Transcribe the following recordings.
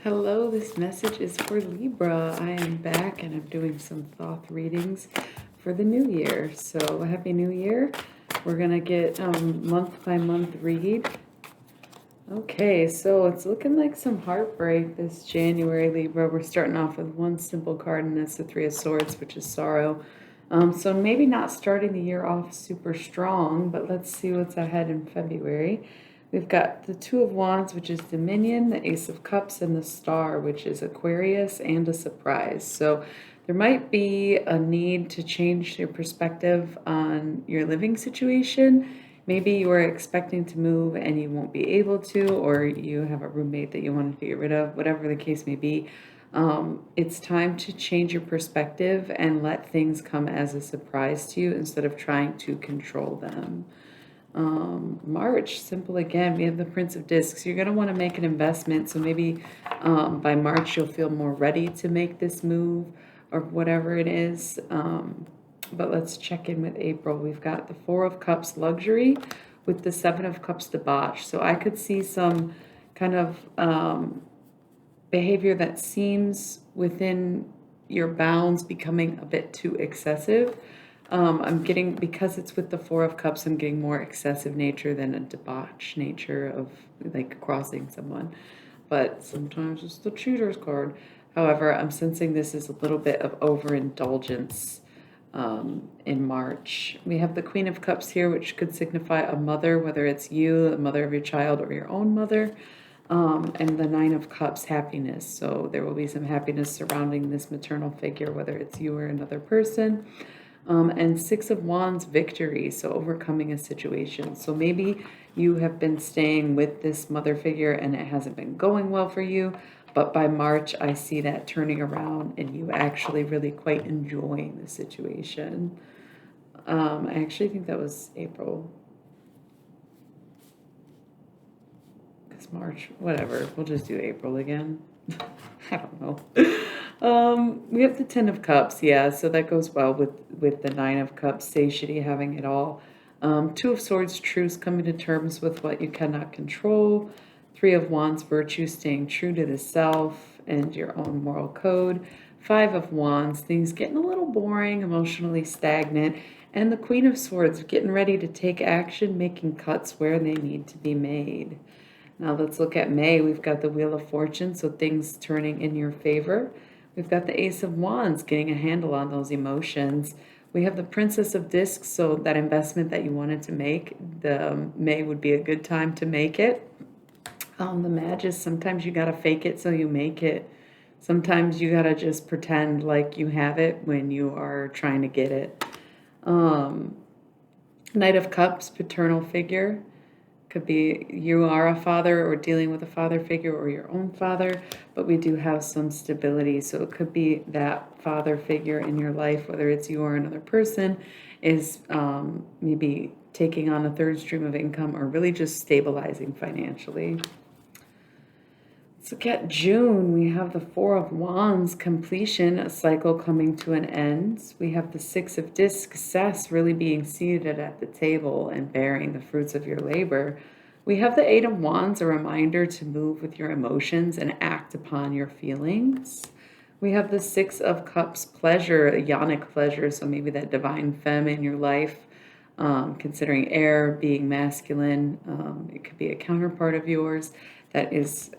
Hello, this message is for Libra. I am back and I'm doing some Thoth readings for the new year. So, Happy New Year. We're going to get month by month read. Okay, so it's looking like some heartbreak this January, Libra. We're starting off with one simple card, and that's the Three of Swords, which is sorrow. So, maybe not starting the year off super strong, but let's see what's ahead in February. We've got the Two of Wands, which is Dominion, the Ace of Cups, and the Star, which is Aquarius, and a surprise. So there might be a need to change your perspective on your living situation. Maybe you are expecting to move and you won't be able to, or you have a roommate that you wanted to get rid of, whatever the case may be. It's time to change your perspective and let things come as a surprise to you instead of trying to control them. March, simple again, we have the Prince of Discs. You're going to want to make an investment, so maybe by March you'll feel more ready to make this move or whatever it is. But let's check in with April. We've got the Four of Cups luxury with the Seven of Cups debauch. So I could see some kind of behavior that seems within your bounds becoming a bit too excessive. I'm getting, because it's with the Four of Cups, I'm getting more excessive nature than a debauch nature of like crossing someone. But sometimes it's the cheater's card. However, I'm sensing this is a little bit of overindulgence in March. We have the Queen of Cups here, which could signify a mother, whether it's you, the mother of your child, or your own mother. And the Nine of Cups, happiness. So there will be some happiness surrounding this maternal figure, whether it's you or another person. And Six of Wands, victory, so overcoming a situation. So maybe you have been staying with this mother figure and it hasn't been going well for you, but by March I see that turning around and you actually really quite enjoying the situation. I actually think that was April. Because March, whatever, we'll just do April again. I don't know. We have the Ten of Cups, yeah, so that goes well with the Nine of Cups, satiety, having it all. Two of Swords, truce, coming to terms with what you cannot control. Three of Wands, virtue, staying true to the self and your own moral code. Five of Wands, things getting a little boring, emotionally stagnant. And the Queen of Swords, getting ready to take action, making cuts where they need to be made. Now let's look at May. We've got the Wheel of Fortune, so things turning in your favor. We've got the Ace of Wands, getting a handle on those emotions. We have the Princess of Discs, so that investment that you wanted to make, the May would be a good time to make it. The Magus, sometimes you gotta fake it so you make it. Sometimes you gotta just pretend like you have it when you are trying to get it. Knight of Cups, paternal figure. Could be you are a father or dealing with a father figure or your own father, but we do have some stability. So it could be that father figure in your life, whether it's you or another person, is maybe taking on a third stream of income or really just stabilizing financially. Let's look at June. We have the Four of Wands, completion, a cycle coming to an end. We have the Six of Discs, success, really being seated at the table and bearing the fruits of your labor. We have the Eight of Wands, a reminder to move with your emotions and act upon your feelings. We have the Six of Cups, pleasure, a yonic pleasure, so maybe that divine femme in your life, considering air being masculine. It could be a counterpart of yours that is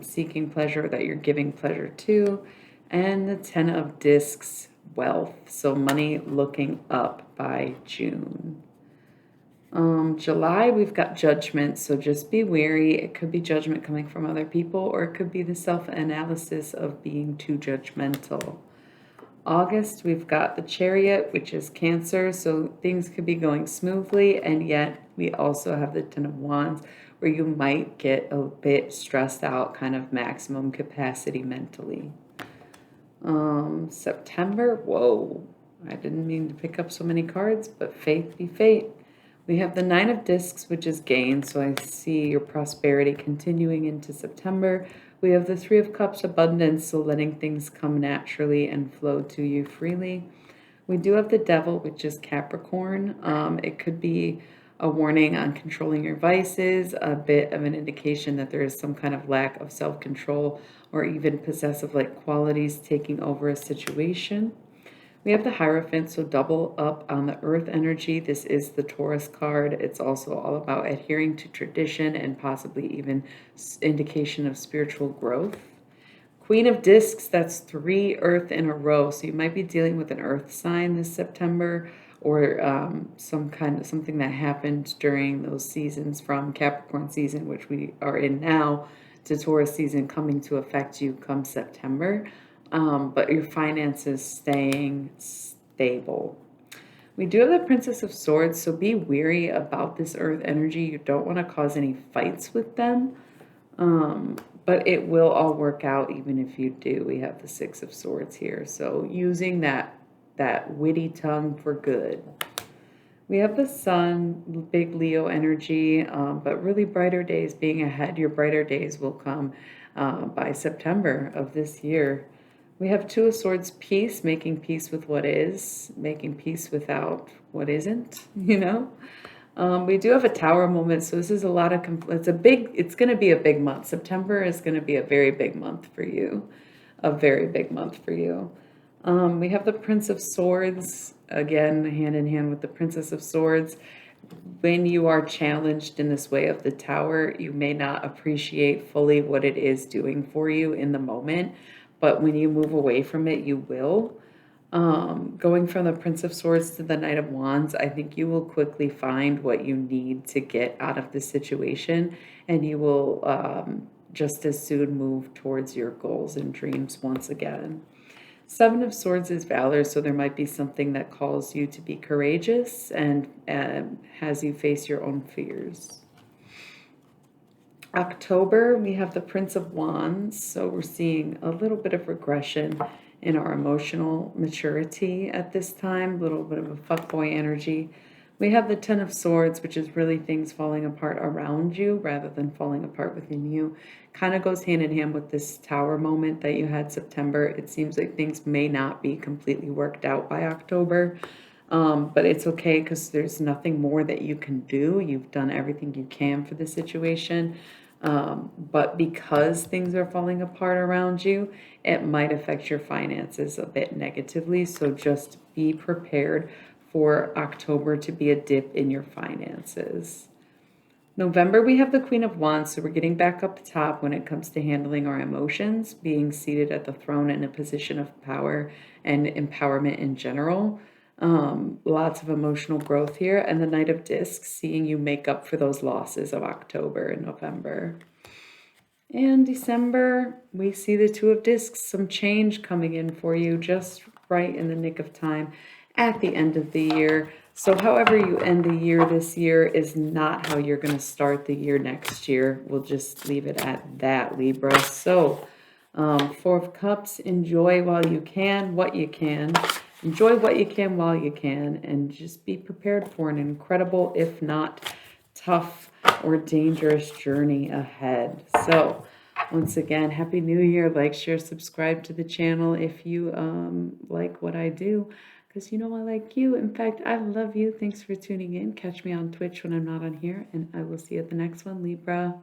seeking pleasure, that you're giving pleasure to. And the Ten of Discs, wealth, so money looking up by June. July, we've got judgment, so just be wary. It could be judgment coming from other people, or it could be the self-analysis of being too judgmental. August, we've got the Chariot, which is Cancer, so things could be going smoothly, and yet we also have the Ten of Wands, where you might get a bit stressed out, kind of maximum capacity mentally. September, whoa, I didn't mean to pick up so many cards, but faith be fate. We have the Nine of Discs, which is gain, so I see your prosperity continuing into September. We have the Three of Cups, abundance, so letting things come naturally and flow to you freely. We do have the Devil, which is Capricorn. It could be a warning on controlling your vices, a bit of an indication that there is some kind of lack of self-control or even possessive-like qualities taking over a situation. We have the Hierophant, so double up on the earth energy. This is the Taurus card. It's also all about adhering to tradition and possibly even indication of spiritual growth. Queen of Discs, that's 3 earth in a row. So you might be dealing with an earth sign this September, or something that happened during those seasons from Capricorn season, which we are in now, to Taurus season coming to affect you come September. But your finances staying stable. We do have the Princess of Swords, so be wary about this earth energy. You don't want to cause any fights with them. But it will all work out even if you do. We have the Six of Swords here. So using that witty tongue for good. We have the Sun, big Leo energy, but really brighter days being ahead. Your brighter days will come by September of this year. We have Two of Swords, peace, making peace with what is, making peace without what isn't, you know. We do have a Tower moment, so this is a lot of, it's going to be a big month. September is going to be a very big month for you, a very big month for you. We have the Prince of Swords, again, hand in hand with the Princess of Swords. When you are challenged in this way of the Tower, you may not appreciate fully what it is doing for you in the moment, but when you move away from it, you will. Going from the Prince of Swords to the Knight of Wands, I think you will quickly find what you need to get out of the situation, and you will just as soon move towards your goals and dreams once again. Seven of Swords is valor, so there might be something that calls you to be courageous and has you face your own fears. October, we have the Prince of Wands, so we're seeing a little bit of regression in our emotional maturity at this time, a little bit of a fuckboy energy. We have the Ten of Swords, which is really things falling apart around you rather than falling apart within you. Kind of goes hand in hand with this Tower moment that you had September. It seems like things may not be completely worked out by October, but it's okay because there's nothing more that you can do. You've done everything you can for the situation. But because things are falling apart around you, it might affect your finances a bit negatively. So just be prepared for October to be a dip in your finances. November, we have the Queen of Wands, so we're getting back up top when it comes to handling our emotions, being seated at the throne in a position of power and empowerment in general. Lots of emotional growth here. And the Knight of Discs, seeing you make up for those losses of October and November. And December, we see the Two of Discs, some change coming in for you just right in the nick of time at the end of the year. So however you end the year this year is not how you're going to start the year next year. We'll just leave it at that, Libra. So Four of Cups, enjoy while you can, what you can. Enjoy what you can while you can, and just be prepared for an incredible, if not tough or dangerous journey ahead. So once again, Happy New Year. Like, share, subscribe to the channel if you like what I do, because you know I like you. In fact, I love you. Thanks for tuning in. Catch me on Twitch when I'm not on here, and I will see you at the next one, Libra.